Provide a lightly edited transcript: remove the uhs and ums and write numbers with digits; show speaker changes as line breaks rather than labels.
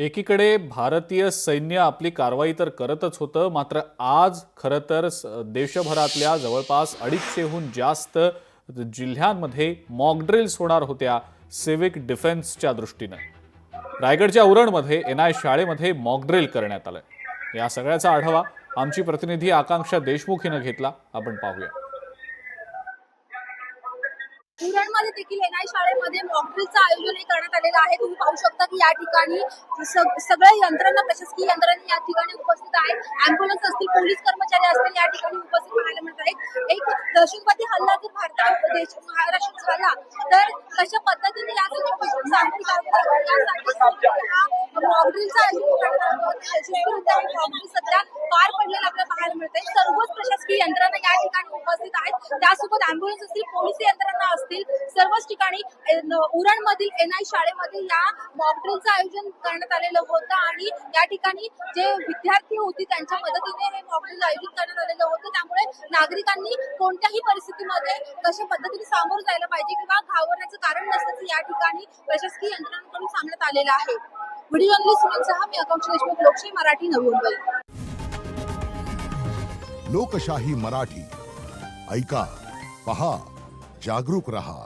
एकीकडे भारतीय सैन्य आपली कारवाई तर करतच होतं, मात्र आज खरं तर देशभरातल्या जवळपास 250हून जास्त जिल्ह्यांमध्ये मॉक ड्रिल्स होणार होत्या सिव्हिक डिफेन्सच्या दृष्टीनं. रायगडच्या उरणमध्ये एनआय शाळेमध्ये मॉक ड्रिल करण्यात आलंय. या सगळ्याचा आढावा आमची प्रतिनिधी आकांक्षा देशमुख हिनं घेतला. आपण पाहूया.
उरणमध्ये देखील एनआय शाळेमध्ये मॉकड्रिलचं आयोजन करण्यात आलेलं आहे. तुम्ही पाहू शकता की या ठिकाणी सगळे यंत्रणा, प्रशासकीय यंत्रणा या ठिकाणी उपस्थित आहेत. अँब्युलन्स असतील, पोलीस कर्मचारी असतील, या ठिकाणी उपस्थित पाहायला मिळत आहेत. एक दहशतवादी हल्ला जर महाराष्ट्रात झाला तर कशा पद्धतीने या मॉकड्रिलचं आयोजन सध्या पार पडलेलं आपल्याला पाहायला मिळत आहे. सर्वच प्रशासकीय यंत्रणा या ठिकाणी उपस्थित आहेत. त्यासोबत अँब्युलन्स असतील, पोलीस यंत्रणा असतील, सर्वच ठिकाणी उरणमधील एनआय शाळेमध्ये या मॉकड्रिलचं आयोजन करण्यात आलेलं होतं आणि या ठिकाणी जे विद्यार्थी होते त्यांच्या मदतीने हे मॉकड्रिल आयोजित करण्यात आलेलं होतं. त्यामुळे नागरिकांनी कोणत्याही परिस्थितीमध्ये कशा पद्धतीने सामोरं जायला पाहिजे किंवा घाबरण्याचं कारण नसल्याचं या ठिकाणी प्रशासकीय यंत्रणांकडून सांगण्यात आलेलं आहे. व्हिडिओ जर्नलिस्ट सुनीलसह मी आकांक्षा देशमुख, लोकशाही मराठी, नवी मुंबई.
लोकशाही मराठी ऐका, पहा, जागरूक रहा.